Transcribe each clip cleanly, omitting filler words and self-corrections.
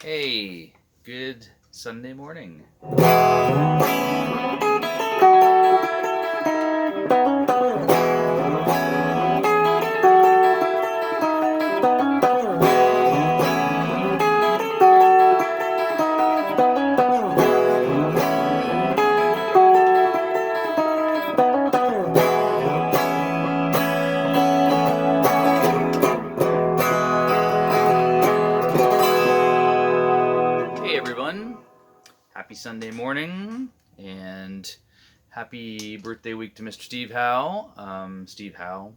Hey, good Sunday morning. Hey, everyone. Happy Sunday morning and happy birthday week to Mr. Steve Howe. Steve Howe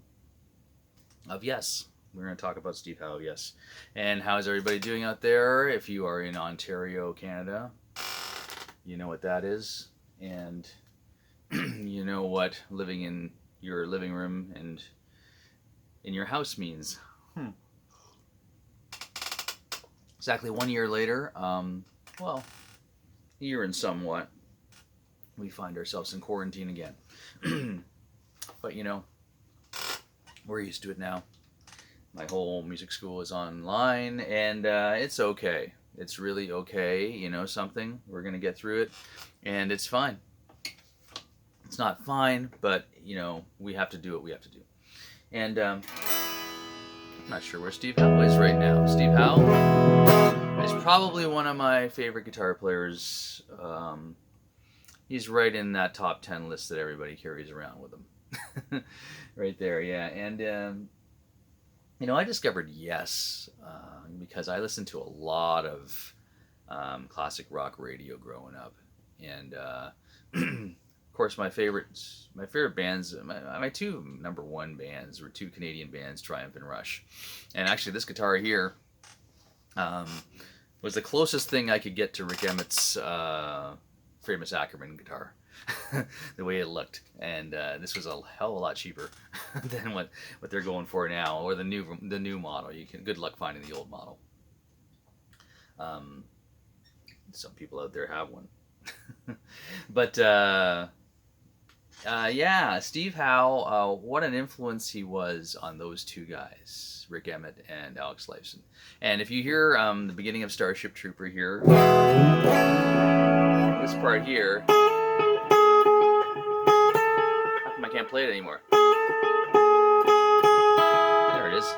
of Yes. We're going to talk about Steve Howe of Yes. And how's everybody doing out there? If you are in Ontario, Canada, you know what that is. And you know what living in your living room and in your house means. Exactly 1 year later, well, a year and somewhat, we find ourselves in quarantine again. But we're used to it now. My whole music school is online, and it's okay. It's really okay. Something. We're going to get through it, and it's fine. It's not fine, but, we have to do what we have to do. And I'm not sure where Steve Howe is right now. Steve Howe is probably one of my favorite guitar players. He's right in that top 10 list that everybody carries around with them. Right there, yeah. And I discovered Yes because I listened to a lot of classic rock radio growing up, and of course my favorite bands, my two number one bands were two Canadian bands, Triumph and Rush. And actually, this guitar here was the closest thing I could get to Rick Emmett's famous Ackerman guitar. The way it looked, and this was a hell of a lot cheaper than what they're going for now, or the new model. Good luck finding the old model. Some people out there have one. But yeah, Steve Howe, what an influence he was on those two guys, Rick Emmett and Alex Lifeson. And if you hear the beginning of Starship Trooper here, this part here, I can't play it anymore. There it is.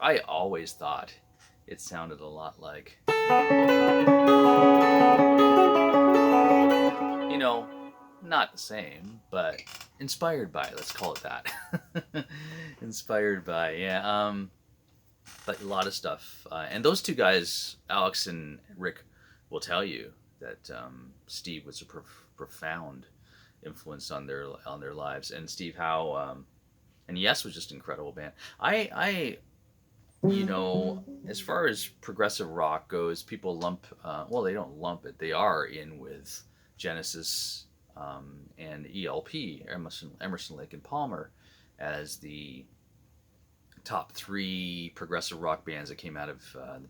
I always thought it sounded a lot like, not the same, but inspired by. Let's call it that. Inspired by, yeah. But a lot of stuff. And those two guys, Alex and Rick, will tell you that Steve was a profound influence on their lives. And Steve Howe, and Yes was just an incredible band. I as far as progressive rock goes, people lump, well, they don't lump it. They are in with Genesis and ELP, Emerson, Lake and Palmer, as the top three progressive rock bands that came out of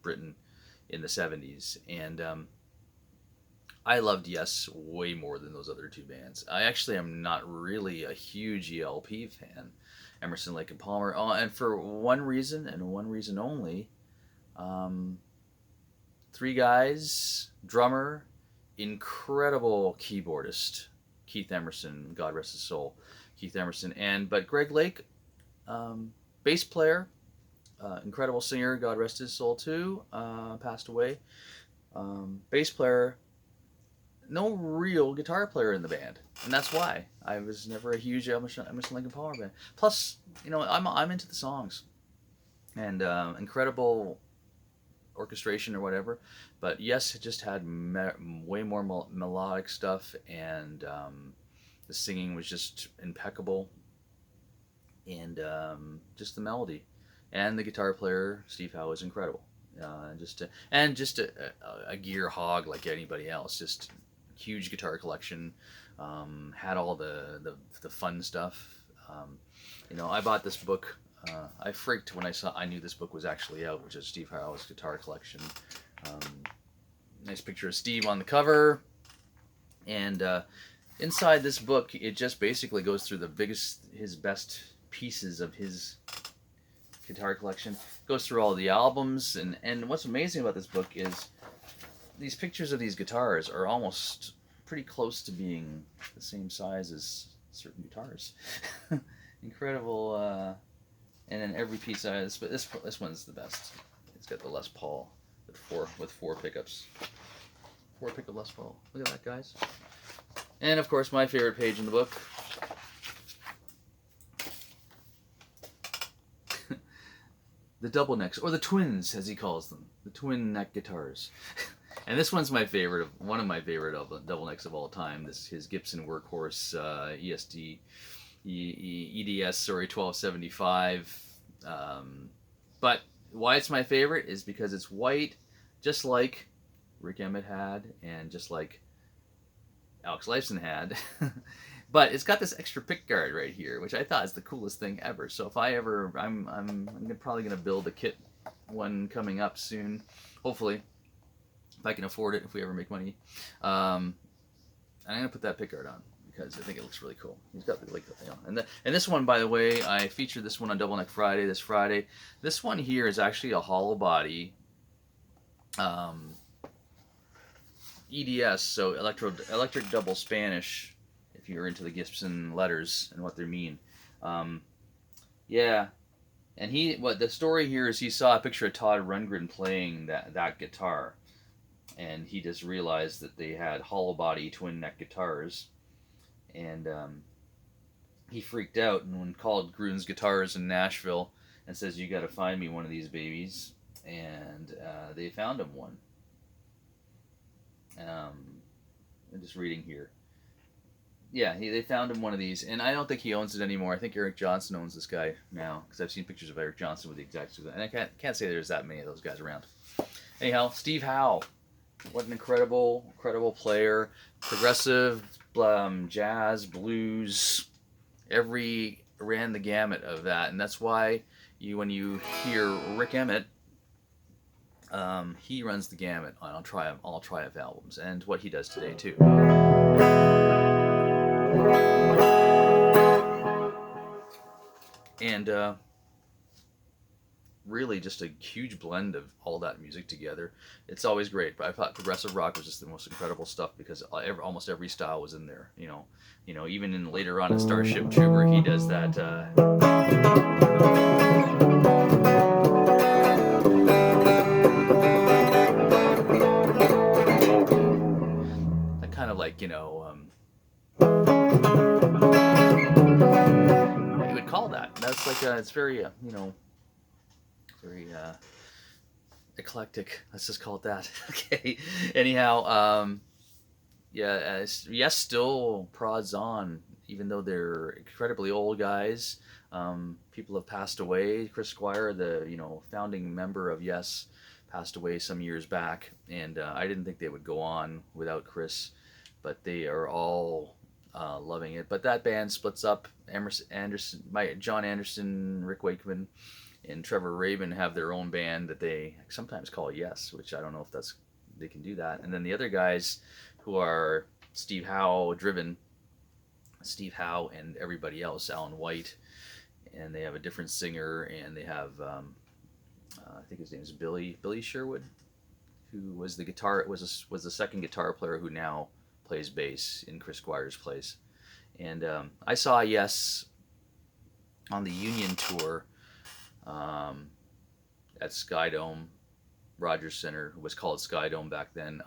Britain in the 70s. And I loved Yes way more than those other two bands. I actually am not really a huge ELP fan, Emerson, Lake and Palmer. Oh, and for one reason and one reason only, three guys, drummer, incredible keyboardist, Keith Emerson, God rest his soul, Keith Emerson, but Greg Lake, bass player, incredible singer, God rest his soul too, passed away. Bass player, no real guitar player in the band, and that's why I was never a huge Emerson, Lake and Palmer fan. Plus, I'm into the songs, and incredible orchestration or whatever. But Yes, it just had way more melodic stuff, and the singing was just impeccable, and just the melody, and the guitar player Steve Howe was incredible. Just a gear hog like anybody else. Just huge guitar collection. Had all the fun stuff. I bought this book. I freaked when I knew this book was actually out, which is Steve Howe's guitar collection. Nice picture of Steve on the cover, and inside this book, it just basically goes through his best pieces of his guitar collection. Goes through all the albums, and what's amazing about this book is these pictures of these guitars are almost pretty close to being the same size as certain guitars. Incredible, and then every piece but this one's the best. It's got the Les Paul with four pickups. 4 pickup Les Paul. Look at that, guys. And of course, my favorite page in the book. The double necks, or the twins, as he calls them, the twin neck guitars. And this one's my favorite, one of my favorite of the double necks of all time. His Gibson Workhorse EDS 1275. But why it's my favorite is because it's white, just like Rick Emmett had, and just like Alex Lifeson had. But it's got this extra pick guard right here, which I thought is the coolest thing ever. So if I'm probably gonna build a kit one coming up soon, hopefully, if I can afford it, if we ever make money. And I'm gonna put that pick guard on because I think it looks really cool. He's got the and this one, by the way, I featured this one on Double Neck Friday this Friday. This one here is actually a hollow body. EDS, so electric double Spanish, if you're into the Gibson letters and what they mean. Yeah, and the story here is he saw a picture of Todd Rundgren playing that guitar, and he just realized that they had hollow body twin neck guitars, and he freaked out and called Grun's Guitars in Nashville and says, "You got to find me one of these babies," and they found him one. I'm just reading here. Yeah, they found him one of these, and I don't think he owns it anymore. I think Eric Johnson owns this guy now, because I've seen pictures of Eric Johnson with the exact, and I can't say there's that many of those guys around. Anyhow, Steve Howe, what an incredible player, progressive, jazz, blues, ran the gamut of that, and that's why when you hear Rick Emmett, he runs the gamut on all Triumph albums, and what he does today too. And really just a huge blend of all that music together. It's always great, but I thought progressive rock was just the most incredible stuff because almost every style was in there. Even in later on in Starship Trooper, he does that. That kind of like you would call that. That's like it's very very eclectic. Let's just call it that. Okay. Anyhow, Yes still prods on, even though they're incredibly old guys. People have passed away. Chris Squire, the founding member of Yes, passed away some years back, and I didn't think they would go on without Chris, but they are all loving it. But that band splits up. John Anderson, Rick Wakeman, and Trevor Rabin have their own band that they sometimes call Yes, which I don't know if they can do that. And then the other guys who are Steve Howe and everybody else, Alan White, and they have a different singer, and they have I think his name is Billy Sherwood, who was the second guitar player who now plays bass in Chris Squire's place. And I saw Yes on the Union tour at Skydome, Rogers Center, it was called Skydome back then,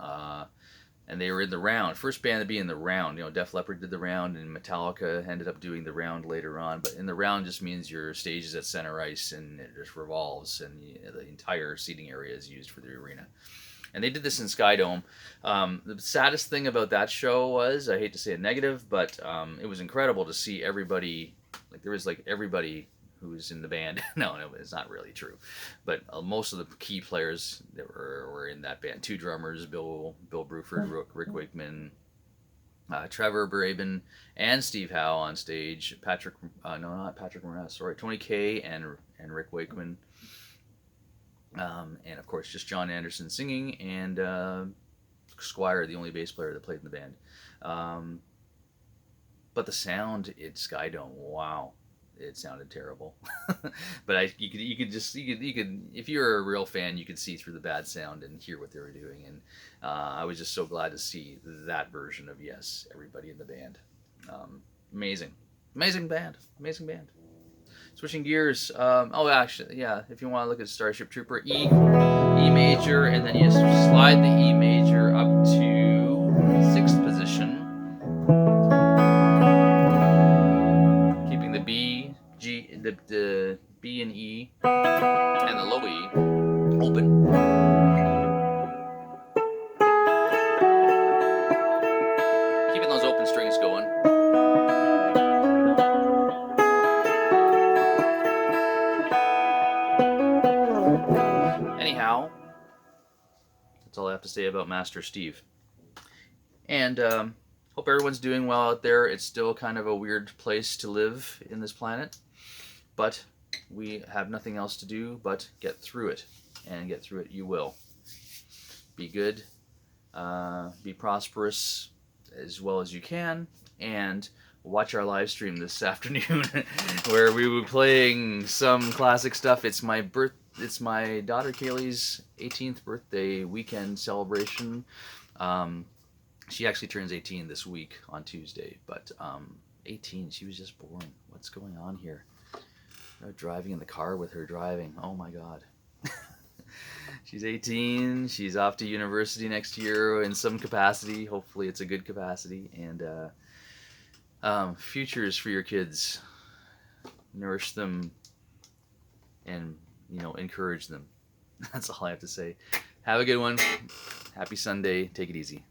and they were in the round, first band to be in the round. Def Leppard did the round, and Metallica ended up doing the round later on, but in the round just means your stage is at center ice and it just revolves, and the entire seating area is used for the arena. And they did this in Skydome. The saddest thing about that show was, I hate to say a negative, but it was incredible to see everybody, everybody who was in the band. No, it's not really true. But most of the key players that were in that band, 2 drummers, Bill Bruford, Rick Wakeman, Trevor Rabin, and Steve Howe on stage. Tony Kaye and Rick Wakeman. And of course, just John Anderson singing, and Squire, the only bass player that played in the band. But the sound at Skydome, wow, it sounded terrible. But you could if you're a real fan, you could see through the bad sound and hear what they were doing. And I was just so glad to see that version of Yes, everybody in the band. Amazing, amazing band, amazing band. Switching gears. Oh, actually, yeah. If you want to look at Starship Trooper, E major, and then you just slide the E major up to sixth position, keeping the B, G, the B and E, and the low E open. Keeping those open strings going. Anyhow, that's all I have to say about Master Steve. And hope everyone's doing well out there. It's still kind of a weird place to live in this planet, but we have nothing else to do but get through it, and get through it you will. Be good, be prosperous as well as you can, and watch our live stream this afternoon where we will be playing some classic stuff. It's my daughter Kaylee's 18th birthday weekend celebration. She actually turns 18 this week on Tuesday, but 18, she was just born. What's going on here? They're driving in the car with her driving. Oh my God. She's 18. She's off to university next year in some capacity. Hopefully it's a good capacity. And futures for your kids. Nourish them and, encourage them. That's all I have to say. Have a good one. Happy Sunday. Take it easy.